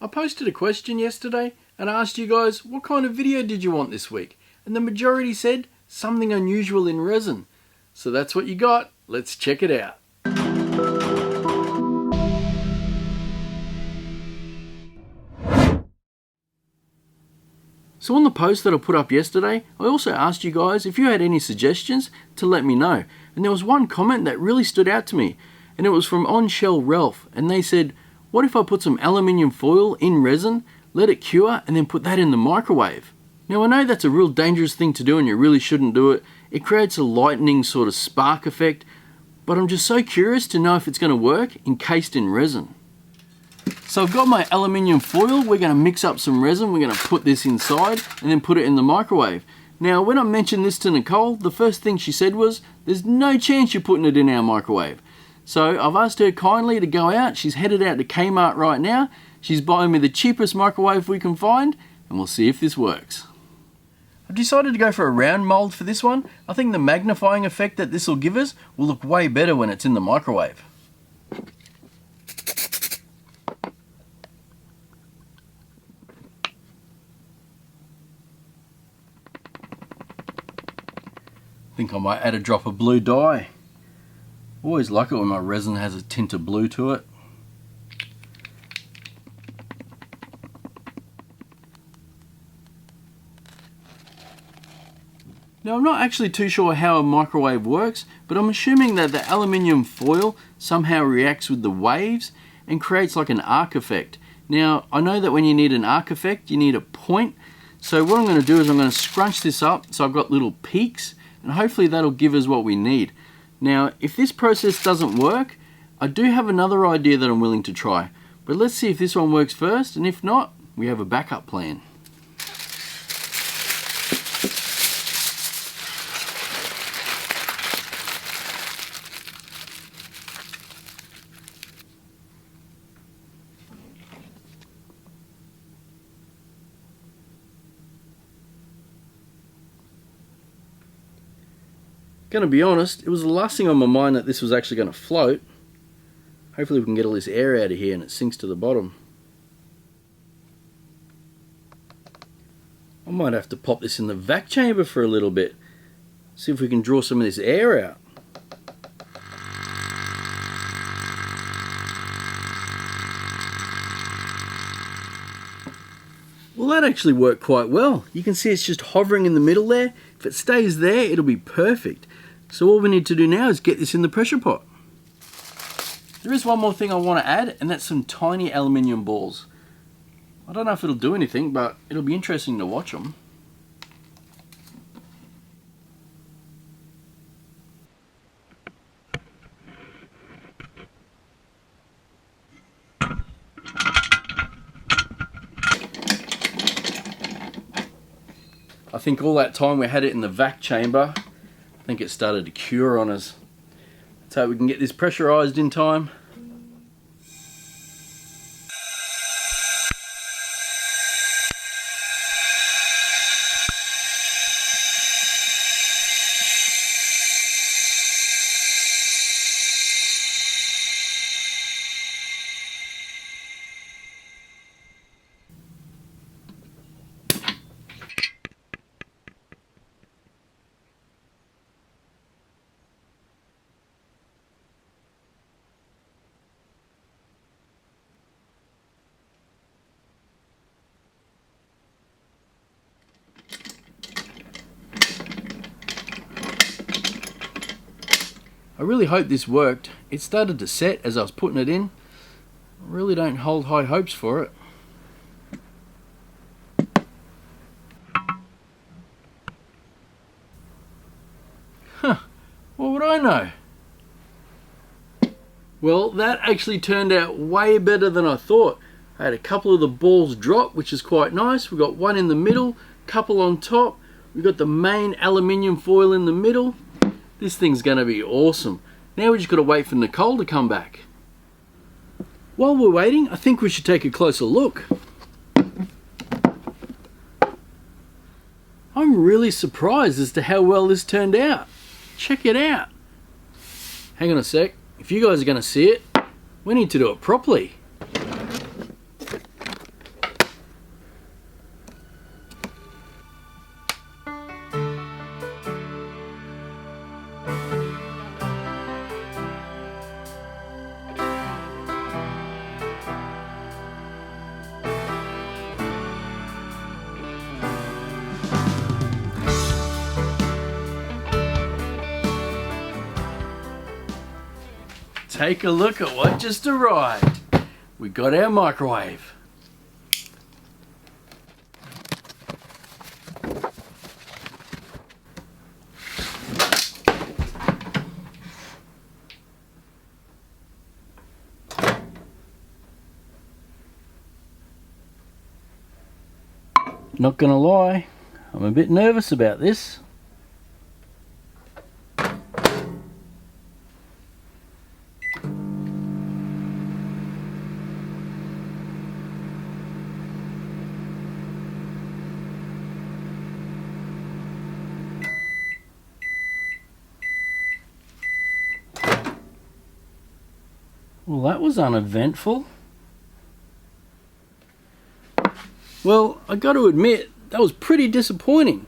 I posted a question yesterday and asked you guys what kind of video did you want this week, and the majority said something unusual in resin. So that's what you got. Let's check it out. So on the post that I put up yesterday, I also asked you guys if you had any suggestions to let me know. And there was one comment that really stood out to me, and it was from On Shell Ralph, and they said, what if I put some aluminium foil in resin, let it cure, and then put that in the microwave? Now I know that's a real dangerous thing to do and you really shouldn't do it. It creates a lightning sort of spark effect, but I'm just so curious to know if it's going to work encased in resin. So I've got my aluminium foil. We're going to mix up some resin, we're going to put this inside and then put it in the microwave. Now when I mentioned this to Nicole, the first thing she said was, there's no chance you're putting it in our microwave. So I've asked her kindly to go out. She's headed out to Kmart right now. She's buying me the cheapest microwave we can find, and we'll see if this works. I've decided to go for a round mold for this one. I think the magnifying effect that this will give us will look way better when it's in the microwave. I think I might add a drop of blue dye. Always like it when my resin has a tint of blue to it. Now I'm not actually too sure how a microwave works, but I'm assuming that the aluminium foil somehow reacts with the waves and creates like an arc effect. Now I know that when you need an arc effect you need a point, so what I'm going to do is I'm going to scrunch this up so I've got little peaks, and hopefully that'll give us what we need. Now if this process doesn't work, I do have another idea that I'm willing to try, but let's see if this one works first, and if not, we have a backup plan. Gonna be honest, it was the last thing on my mind that this was actually going to float. Hopefully we can get all this air out of here and it sinks to the bottom. I might have to pop this in the vac chamber for a little bit. See if we can draw some of this air out. Well, that actually worked quite well. You can see it's just hovering in the middle there. If it stays there, it'll be perfect. So all we need to do now is get this in the pressure pot. There is one more thing I want to add, and that's some tiny aluminium balls. I don't know if it'll do anything, but it'll be interesting to watch them. I think all that time we had it in the vac chamber, I think it started to cure on us. Let's hope we can get this pressurized in time. I really hope this worked. It started to set as I was putting it in. I really don't hold high hopes for it. Huh, what would I know? Well, that actually turned out way better than I thought. I had a couple of the balls drop, which is quite nice. We got one in the middle, couple on top. We got the main aluminium foil in the middle. This thing's going to be awesome. Now we just got to wait for Nicole to come back. While we're waiting, I think we should take a closer look. I'm really surprised as to how well this turned out. Check it out. Hang on a sec. If you guys are going to see it, we need to do it properly. take a look at what just arrived. We got our microwave. Not gonna lie, I'm a bit nervous about this. Well, that was uneventful. Well, I got to admit, that was pretty disappointing.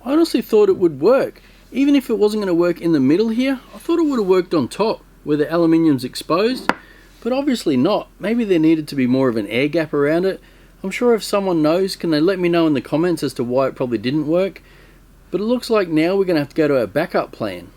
I honestly thought it would work. Even if it wasn't going to work in the middle here, I thought it would have worked on top, where the aluminium's exposed, but obviously not. Maybe there needed to be more of an air gap around it. I'm sure if someone knows, can they let me know in the comments as to why it probably didn't work? But it looks like now we're going to have to go to our backup plan,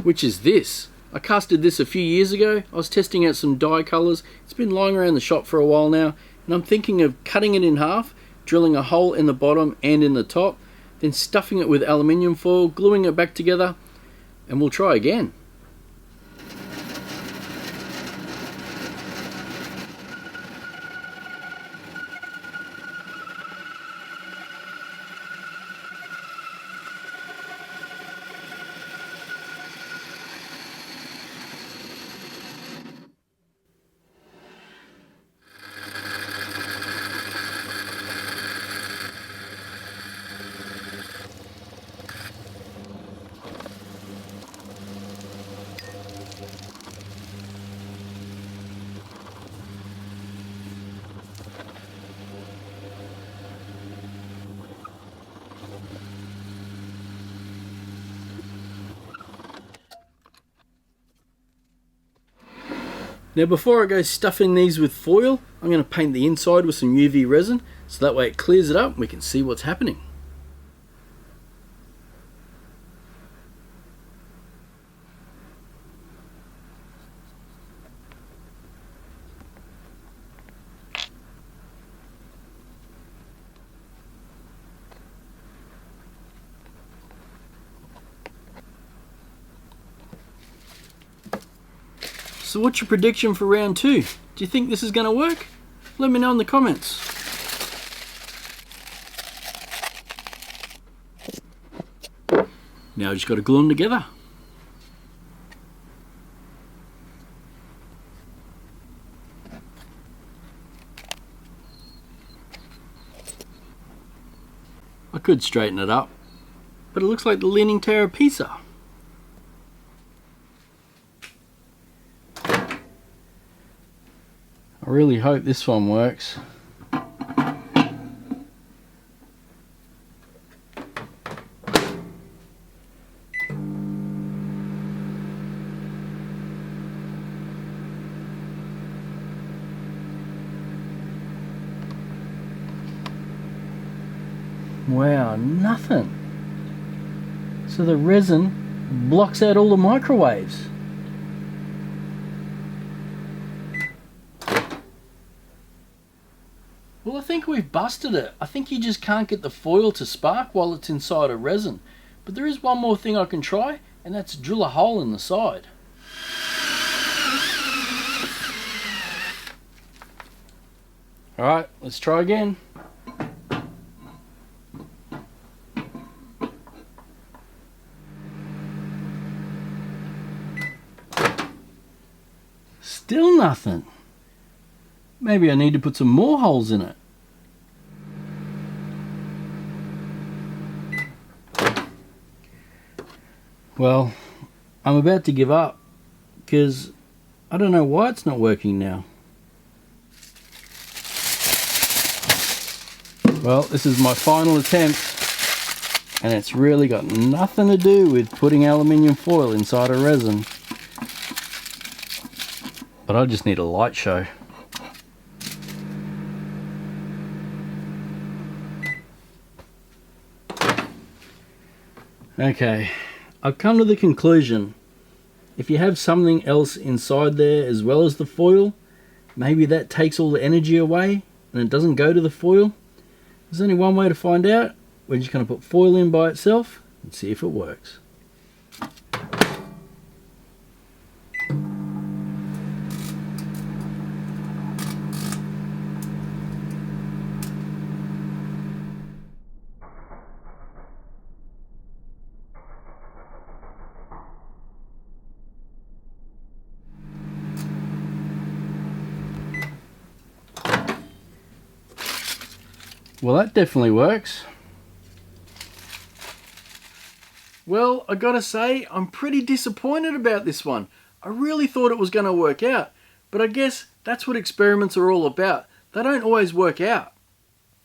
which is this. I casted this a few years ago. I was testing out some dye colours. It's been lying around the shop for a while now, and I'm thinking of cutting it in half, drilling a hole in the bottom and in the top, then stuffing it with aluminium foil, gluing it back together, and we'll try again. Now before I go stuffing these with foil, I'm going to paint the inside with some UV resin, so that way it clears it up and we can see what's happening. So what's your prediction for round 2? Do you think this is going to work? Let me know in the comments. Now I just got to glue them together. I could straighten it up, but it looks like the Leaning Tower of Pisa. I really hope this one works. Wow, nothing. So the resin blocks out all the microwaves. Well, I think we've busted it. I think you just can't get the foil to spark while it's inside a resin. But there is one more thing I can try, and that's drill a hole in the side. Alright, let's try again. Still nothing. Maybe I need to put some more holes in it. Well, I'm about to give up because I don't know why it's not working now. Well, this is my final attempt, and it's really got nothing to do with putting aluminium foil inside a resin. But I just need a light show. Okay, I've come to the conclusion If you have something else inside there as well as the foil, maybe that takes all the energy away and it doesn't go to the foil. There's only one way to find out. We're just going to put foil in by itself and see if it works. Well, that definitely works. Well, I gotta say, I'm pretty disappointed about this one. I really thought it was gonna work out, but I guess that's what experiments are all about. They don't always work out.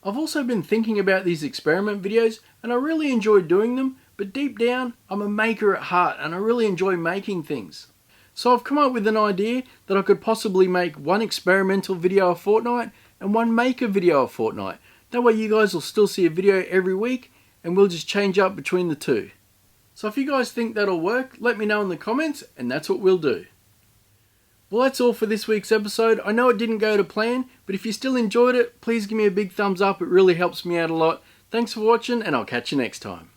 I've also been thinking about these experiment videos and I really enjoy doing them, but deep down, I'm a maker at heart and I really enjoy making things. So I've come up with an idea that I could possibly make one experimental video a fortnight and one maker video a fortnight. That way you guys will still see a video every week and we'll just change up between the two. So if you guys think that'll work, let me know in the comments and that's what we'll do. Well, that's all for this week's episode. I know it didn't go to plan, but if you still enjoyed it, please give me a big thumbs up. It really helps me out a lot. Thanks for watching and I'll catch you next time.